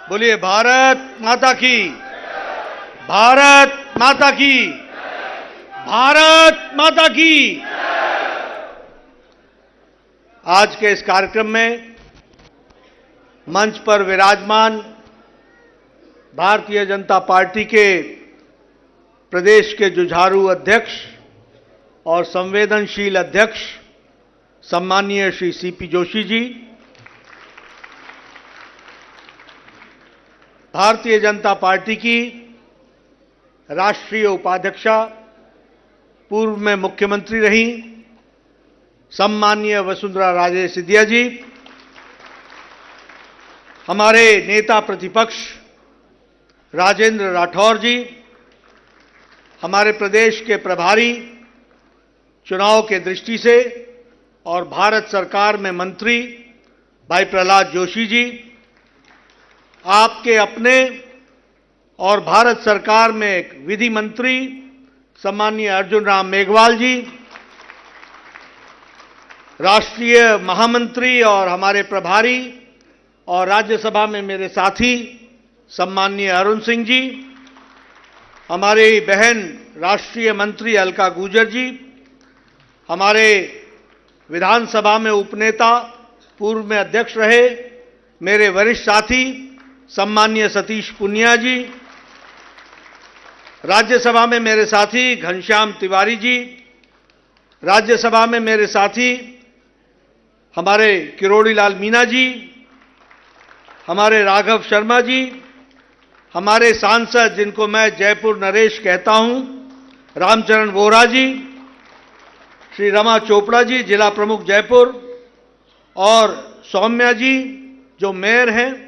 बोलिए भारत माता की, भारत माता की, भारत माता की। आज के इस कार्यक्रम में मंच पर विराजमान भारतीय जनता पार्टी के प्रदेश के जुझारू अध्यक्ष और संवेदनशील अध्यक्ष सम्माननीय श्री सीपी जोशी जी, भारतीय जनता पार्टी की राष्ट्रीय उपाध्यक्षा, पूर्व में मुख्यमंत्री रही सम्माननीय वसुंधरा राजे सिंधिया जी, हमारे नेता प्रतिपक्ष राजेंद्र राठौर जी, हमारे प्रदेश के प्रभारी चुनाव के दृष्टि से और भारत सरकार में मंत्री भाई प्रहलाद जोशी जी, आपके अपने और भारत सरकार में एक विधि मंत्री सम्माननीय अर्जुन राम मेघवाल जी, राष्ट्रीय महामंत्री और हमारे प्रभारी और राज्यसभा में मेरे साथी सम्माननीय अरुण सिंह जी, हमारी बहन राष्ट्रीय मंत्री अलका गुर्जर जी, हमारे विधानसभा में उपनेता पूर्व में अध्यक्ष रहे मेरे वरिष्ठ साथी सम्माननीय सतीश पुनिया जी, राज्यसभा में मेरे साथी घनश्याम तिवारी जी, राज्यसभा में मेरे साथी हमारे किरोड़ी लाल मीणा जी, हमारे राघव शर्मा जी, हमारे सांसद जिनको मैं जयपुर नरेश कहता हूं, रामचरण वोरा जी, श्री रमा चोपड़ा जी जिला प्रमुख जयपुर, और सौम्या जी जो मेयर हैं,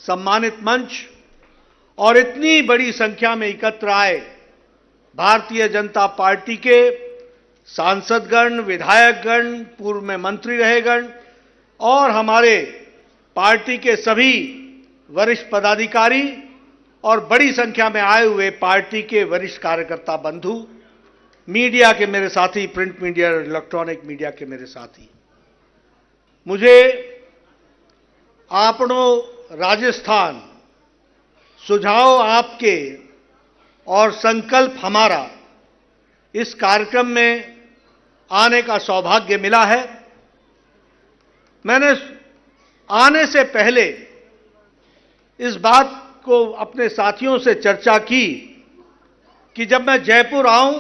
सम्मानित मंच, और इतनी बड़ी संख्या में एकत्र आए भारतीय जनता पार्टी के सांसदगण, विधायकगण, पूर्व में मंत्री रहेगण और हमारे पार्टी के सभी वरिष्ठ पदाधिकारी और बड़ी संख्या में आए हुए पार्टी के वरिष्ठ कार्यकर्ता बंधु, मीडिया के मेरे साथी, प्रिंट मीडिया और इलेक्ट्रॉनिक मीडिया के मेरे साथी, मुझे आपनों राजस्थान सुझाव आपके और संकल्प हमारा इस कार्यक्रम में आने का सौभाग्य मिला है। मैंने आने से पहले इस बात को अपने साथियों से चर्चा की कि जब मैं जयपुर आऊं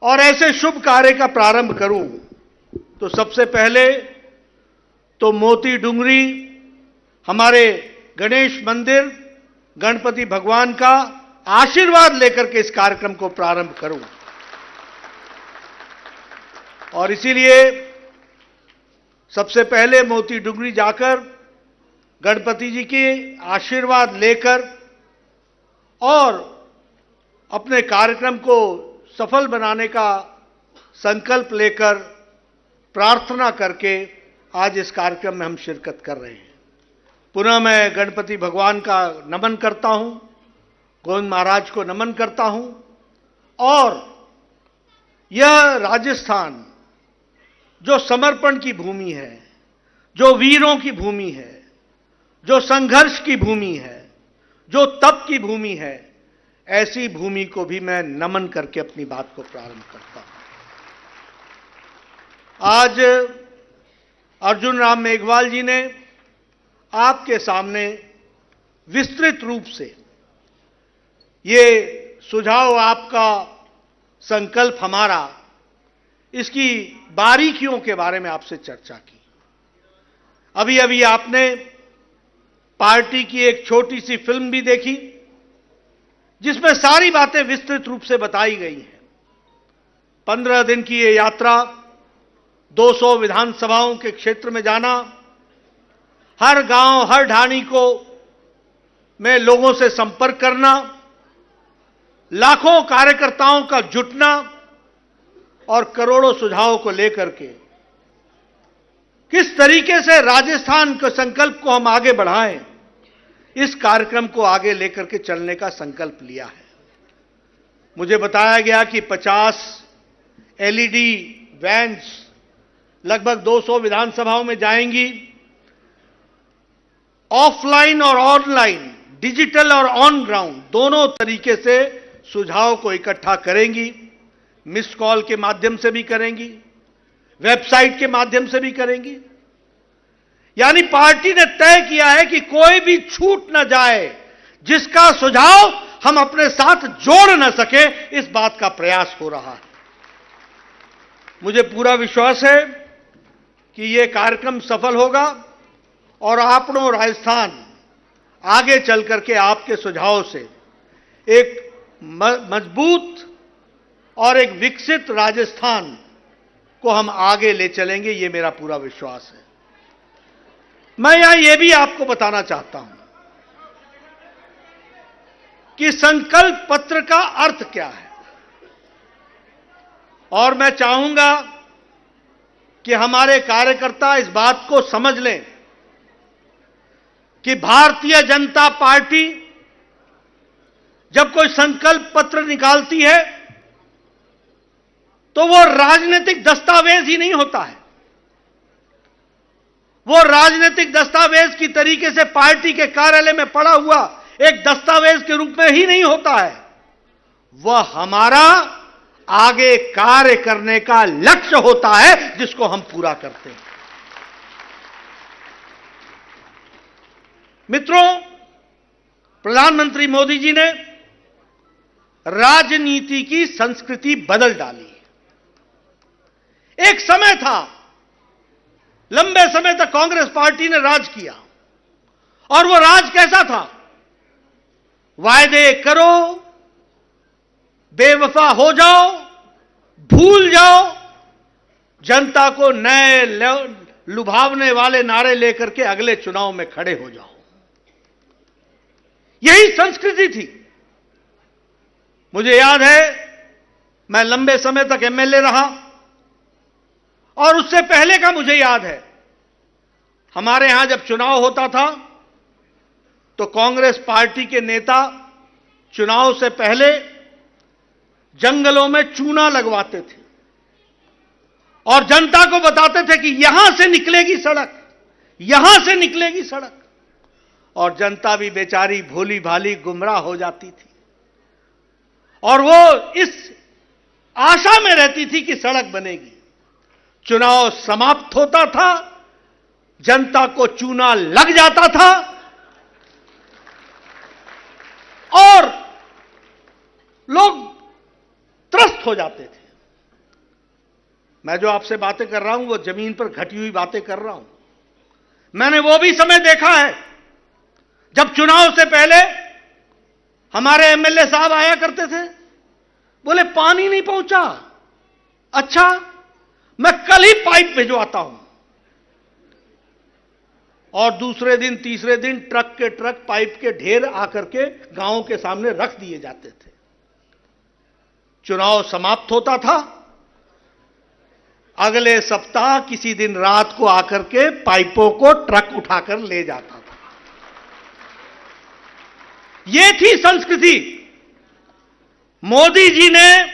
और ऐसे शुभ कार्य का प्रारंभ करूं तो सबसे पहले तो मोती डुंगरी हमारे गणेश मंदिर, गणपति भगवान का आशीर्वाद लेकर के इस कार्यक्रम को प्रारंभ करूं। और इसीलिए सबसे पहले मोती डुंगरी जाकर गणपति जी के आशीर्वाद लेकर और अपने कार्यक्रम को सफल बनाने का संकल्प लेकर प्रार्थना करके आज इस कार्यक्रम में हम शिरकत कर रहे हैं। पुनः मैं गणपति भगवान का नमन करता हूं, गोविंद महाराज को नमन करता हूं, और यह राजस्थान जो समर्पण की भूमि है, जो वीरों की भूमि है, जो संघर्ष की भूमि है, जो तप की भूमि है, ऐसी भूमि को भी मैं नमन करके अपनी बात को प्रारंभ करता हूं। आज अर्जुन राम मेघवाल जी ने आपके सामने विस्तृत रूप से ये सुझाव आपका, संकल्प हमारा, इसकी बारीकियों के बारे में आपसे चर्चा की। अभी अभी आपने पार्टी की एक छोटी सी फिल्म भी देखी जिसमें सारी बातें विस्तृत रूप से बताई गई हैं। 15 दिन की ये यात्रा, 200 विधानसभाओं के क्षेत्र में जाना, हर गांव, हर ढाणी को में लोगों से संपर्क करना, लाखों कार्यकर्ताओं का जुटना और करोड़ों सुझावों को लेकर के किस तरीके से राजस्थान के संकल्प को हम आगे बढ़ाएं, इस कार्यक्रम को आगे लेकर के चलने का संकल्प लिया है। मुझे बताया गया कि 50 एलईडी वैन्स लगभग 200 विधानसभाओं में जाएंगी। ऑफलाइन और ऑनलाइन, डिजिटल और ऑन ग्राउंड दोनों तरीके से सुझाव को इकट्ठा करेंगी। मिस कॉल के माध्यम से भी करेंगी, वेबसाइट के माध्यम से भी करेंगी। यानी पार्टी ने तय किया है कि कोई भी छूट न जाए जिसका सुझाव हम अपने साथ जोड़ न सके, इस बात का प्रयास हो रहा है। मुझे पूरा विश्वास है कि यह कार्यक्रम सफल होगा और आपनों राजस्थान आगे चल करके आपके सुझाव से एक मजबूत और एक विकसित राजस्थान को हम आगे ले चलेंगे, ये मेरा पूरा विश्वास है। मैं यहां यह भी आपको बताना चाहता हूं कि संकल्प पत्र का अर्थ क्या है, और मैं चाहूंगा कि हमारे कार्यकर्ता इस बात को समझ लें कि भारतीय जनता पार्टी जब कोई संकल्प पत्र निकालती है तो वो राजनीतिक दस्तावेज ही नहीं होता है। वो राजनीतिक दस्तावेज की तरीके से पार्टी के कार्यालय में पड़ा हुआ एक दस्तावेज के रूप में ही नहीं होता है। वह हमारा आगे कार्य करने का लक्ष्य होता है जिसको हम पूरा करते हैं। मित्रों, प्रधानमंत्री मोदी जी ने राजनीति की संस्कृति बदल डाली। एक समय था, लंबे समय तक कांग्रेस पार्टी ने राज किया, और वो राज कैसा था? वायदे करो, बेवफा हो जाओ, भूल जाओ, जनता को नए लुभावने वाले नारे लेकर के अगले चुनाव में खड़े हो जाओ। यही संस्कृति थी। मुझे याद है, मैं लंबे समय तक एमएलए रहा, और उससे पहले का मुझे याद है, हमारे यहां जब चुनाव होता था तो कांग्रेस पार्टी के नेता चुनाव से पहले जंगलों में चूना लगवाते थे और जनता को बताते थे कि यहां से निकलेगी सड़क, यहां से निकलेगी सड़क, और जनता भी बेचारी भोली भाली गुमराह हो जाती थी और वो इस आशा में रहती थी कि सड़क बनेगी। चुनाव समाप्त होता था, जनता को चूना लग जाता था और लोग त्रस्त हो जाते थे। मैं जो आपसे बातें कर रहा हूं वो जमीन पर घटी हुई बातें कर रहा हूं। मैंने वो भी समय देखा है जब चुनाव से पहले हमारे एमएलए साहब आया करते थे, बोले पानी नहीं पहुंचा, अच्छा मैं कल ही पाइप भिजवाता हूं, और दूसरे दिन तीसरे दिन ट्रक के ट्रक पाइप के ढेर आकर के गांवों के सामने रख दिए जाते थे। चुनाव समाप्त होता था, अगले सप्ताह किसी दिन रात को आकर के पाइपों को ट्रक उठाकर ले जाता था। यह थी संस्कृति। मोदी जी ने